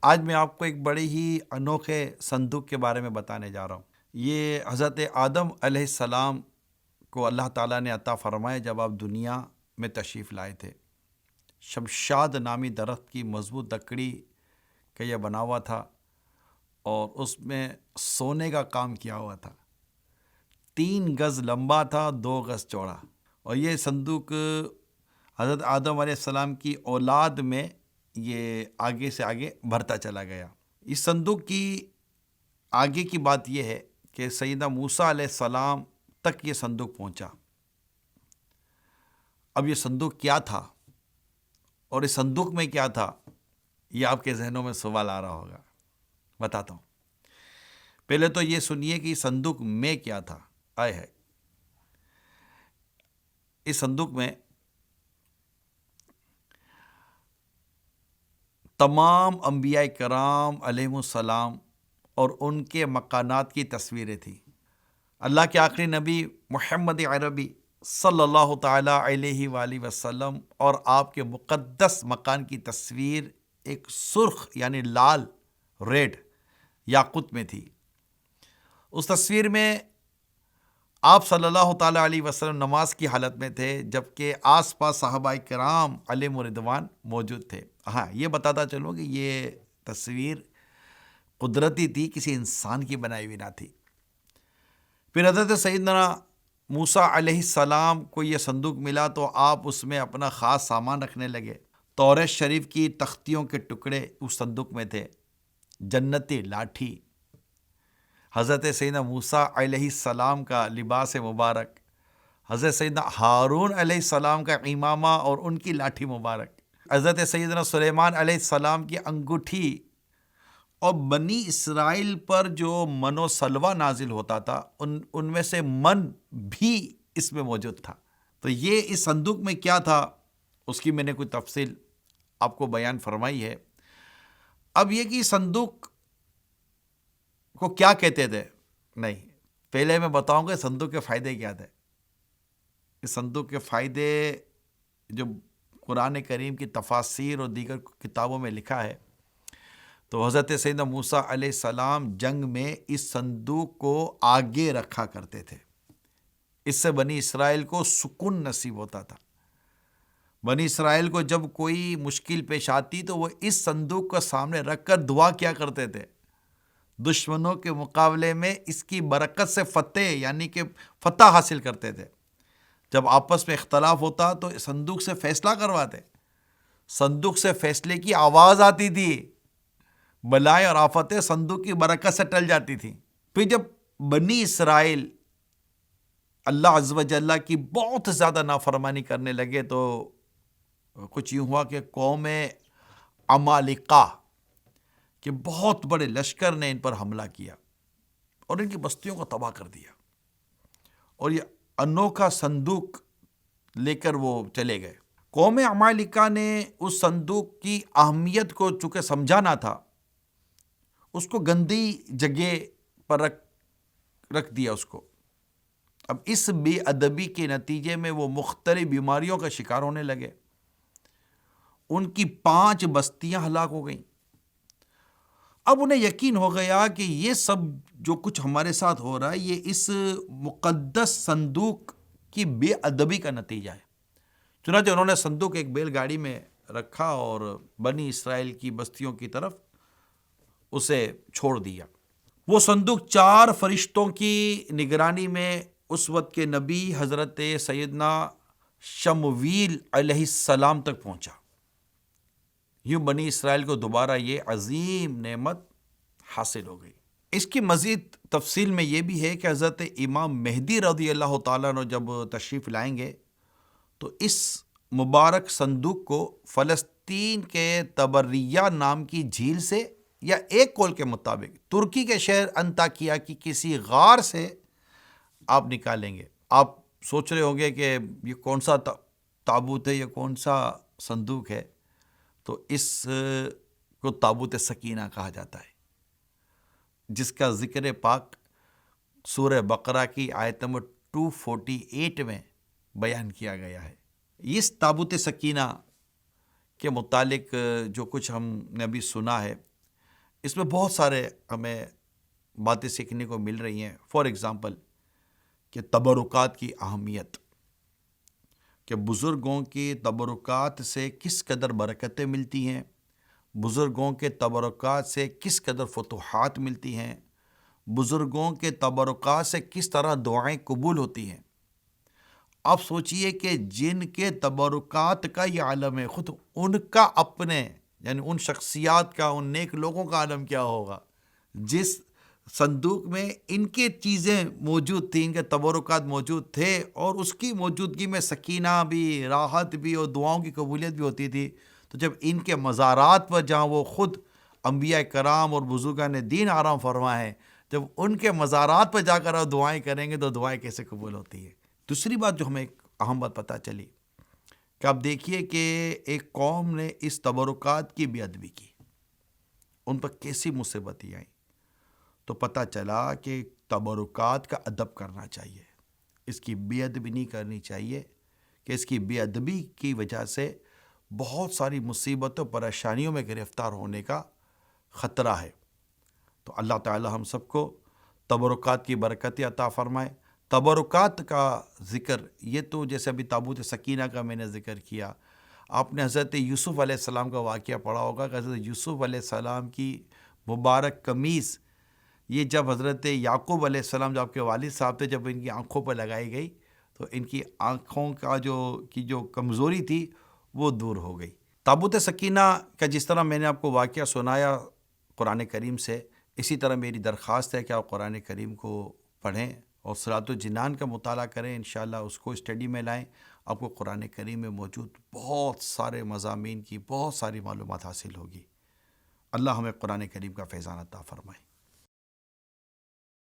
آج میں آپ کو ایک بڑے ہی انوکھے صندوق کے بارے میں بتانے جا رہا ہوں۔ یہ حضرت آدم علیہ السلام کو اللہ تعالیٰ نے عطا فرمائے جب آپ دنیا میں تشریف لائے تھے۔ شمشاد نامی درخت کی مضبوط لکڑی کا یہ بنا ہوا تھا اور اس میں سونے کا کام کیا ہوا تھا۔ 3 گز لمبا تھا، 2 گز چوڑا، اور یہ صندوق حضرت آدم علیہ السلام کی اولاد میں یہ آگے سے آگے بڑھتا چلا گیا۔ اس صندوق کی آگے کی بات یہ ہے کہ سیدنا موسیٰ علیہ السلام تک یہ صندوق پہنچا۔ اب یہ صندوق کیا تھا اور اس صندوق میں کیا تھا، یہ آپ کے ذہنوں میں سوال آ رہا ہوگا۔ بتاتا ہوں۔ پہلے تو یہ سنیے کہ اس صندوق میں کیا تھا۔ آئے ہے اس صندوق میں تمام انبیاء کرام علیہم السلام اور ان کے مکانات کی تصویریں تھیں۔ اللہ کے آخری نبی محمد عربی صلی اللہ تعالیٰ علیہ وآلہ وسلم اور آپ کے مقدس مکان کی تصویر ایک سرخ یعنی لال ریڈ یاقوت میں تھی۔ اس تصویر میں آپ صلی اللہ تعالیٰ علیہ وسلم نماز کی حالت میں تھے، جبکہ آس پاس صحابہ کرام علیہم رضوان موجود تھے۔ ہاں، یہ بتاتا چلوں کہ یہ تصویر قدرتی تھی، کسی انسان کی بنائی ہوئی نہ تھی۔ پھر حضرت سیدنا موسیٰ علیہ السلام کو یہ صندوق ملا تو آپ اس میں اپنا خاص سامان رکھنے لگے۔ توریت شریف کی تختیوں کے ٹکڑے اس صندوق میں تھے، جنتی لاٹھی، حضرت سیدنا موسیٰ علیہ السلام کا لباس مبارک، حضرت سیدنا ہارون علیہ السلام کا امامہ اور ان کی لاٹھی مبارک، حضرت سیدنا سلیمان علیہ السلام کی انگوٹھی، اور بنی اسرائیل پر جو من و سلوہ نازل ہوتا تھا ان میں سے من بھی اس میں موجود تھا۔ تو یہ اس صندوق میں کیا تھا، اس کی میں نے کوئی تفصیل آپ کو بیان فرمائی ہے۔ اب یہ کہ صندوق کو کیا کہتے تھے، نہیں، پہلے میں بتاؤں گا صندوق کے فائدے کیا تھے۔ اس صندوق کے فائدے جو قرآن کریم کی تفاسیر اور دیگر کتابوں میں لکھا ہے، تو حضرت سیدنا موسیٰ علیہ السلام جنگ میں اس صندوق کو آگے رکھا کرتے تھے۔ اس سے بنی اسرائیل کو سکون نصیب ہوتا تھا۔ بنی اسرائیل کو جب کوئی مشکل پیش آتی تو وہ اس صندوق کو سامنے رکھ کر دعا کیا کرتے تھے۔ دشمنوں کے مقابلے میں اس کی برکت سے فتح یعنی کہ فتح حاصل کرتے تھے۔ جب آپس میں اختلاف ہوتا تو صندوق سے فیصلہ کرواتے، صندوق سے فیصلے کی آواز آتی تھی، بلائیں اور آفتیں صندوق کی برکت سے ٹل جاتی تھیں۔ پھر جب بنی اسرائیل اللہ عز و جل کی بہت زیادہ نافرمانی کرنے لگے تو کچھ یوں ہوا کہ قوم عمالقہ کہ بہت بڑے لشکر نے ان پر حملہ کیا اور ان کی بستیوں کو تباہ کر دیا، اور یہ انوکھا صندوق لے کر وہ چلے گئے۔ قوم عمالقہ نے اس صندوق کی اہمیت کو چونکہ سمجھانا تھا، اس کو گندی جگہ پر رکھ دیا اس کو۔ اب اس بے ادبی کے نتیجے میں وہ مختلف بیماریوں کا شکار ہونے لگے۔ ان کی 5 بستیاں ہلاک ہو گئیں۔ اب انہیں یقین ہو گیا کہ یہ سب جو کچھ ہمارے ساتھ ہو رہا ہے یہ اس مقدس صندوق کی بے ادبی کا نتیجہ ہے۔ چنانچہ انہوں نے صندوق ایک بیل گاڑی میں رکھا اور بنی اسرائیل کی بستیوں کی طرف اسے چھوڑ دیا۔ وہ صندوق 4 فرشتوں کی نگرانی میں اس وقت کے نبی حضرت سیدنا شمویل علیہ السلام تک پہنچا۔ یوں بنی اسرائیل کو دوبارہ یہ عظیم نعمت حاصل ہو گئی۔ اس کی مزید تفصیل میں یہ بھی ہے کہ حضرت امام مہدی رضی اللہ تعالیٰ عنہ جب تشریف لائیں گے تو اس مبارک صندوق کو فلسطین کے تبریہ نام کی جھیل سے، یا ایک قول کے مطابق ترکی کے شہر انطاکیہ کی کسی غار سے آپ نکالیں گے۔ آپ سوچ رہے ہوں گے کہ یہ کون سا تابوت ہے، یہ کون سا صندوق ہے، تو اس کو تابوت سکینہ کہا جاتا ہے، جس کا ذکر پاک سورہ بقرہ کی آیت نمبر 248 میں بیان کیا گیا ہے۔ اس تابوت سکینہ کے متعلق جو کچھ ہم نے ابھی سنا ہے اس میں بہت سارے ہمیں باتیں سیکھنے کو مل رہی ہیں. فار ایگزامپل کہ تبرکات کی اہمیت، کہ بزرگوں کے تبرکات سے کس قدر برکتیں ملتی ہیں، بزرگوں کے تبرکات سے کس قدر فتوحات ملتی ہیں، بزرگوں کے تبرکات سے کس طرح دعائیں قبول ہوتی ہیں. آپ سوچئے کہ جن کے تبرکات کا یہ عالم ہے، خود ان کا اپنے یعنی ان شخصیات کا، ان نیک لوگوں کا عالم کیا ہوگا جس صندوق میں ان کے چیزیں موجود تھیں، ان کے تبرکات موجود تھے، اور اس کی موجودگی میں سکینہ بھی، راحت بھی اور دعاؤں کی قبولیت بھی ہوتی تھی. تو جب ان کے مزارات پر جہاں وہ خود انبیاء کرام اور بزرگان دین آرام فرما ہے، جب ان کے مزارات پر جا کر آپ دعائیں کریں گے تو دعائیں کیسے قبول ہوتی ہے. دوسری بات جو ہمیں ایک اہم بات پتہ چلی کہ آپ دیکھیے کہ ایک قوم نے اس تبرکات کی بے ادبی کی، ان پر کیسی مصیبتیں آئیں، تو پتہ چلا کہ تبرکات کا ادب کرنا چاہیے، اس کی بے ادبی نہیں کرنی چاہیے، کہ اس کی بے ادبی کی وجہ سے بہت ساری مصیبتوں پریشانیوں میں گرفتار ہونے کا خطرہ ہے. تو اللہ تعالی ہم سب کو تبرکات کی برکتیں عطا فرمائے. تبرکات کا ذکر یہ تو جیسے ابھی تابوت سکینہ کا میں نے ذکر کیا، آپ نے حضرت یوسف علیہ السلام کا واقعہ پڑھا ہوگا کہ حضرت یوسف علیہ السلام کی مبارک قمیص، یہ جب حضرت یعقوب علیہ السلام جو آپ کے والد صاحب تھے، جب ان کی آنکھوں پر لگائی گئی تو ان کی آنکھوں کا جو کمزوری تھی وہ دور ہو گئی. تابوت سکینہ کا جس طرح میں نے آپ کو واقعہ سنایا قرآن کریم سے، اسی طرح میری درخواست ہے کہ آپ قرآن کریم کو پڑھیں اور صراط الجنان کا مطالعہ کریں. انشاءاللہ اس کو اسٹڈی میں لائیں. آپ کو قرآن کریم میں موجود بہت سارے مضامین کی بہت ساری معلومات حاصل ہوگی. اللہ ہمیں قرآن کریم کا فیضان عطا فرمائے.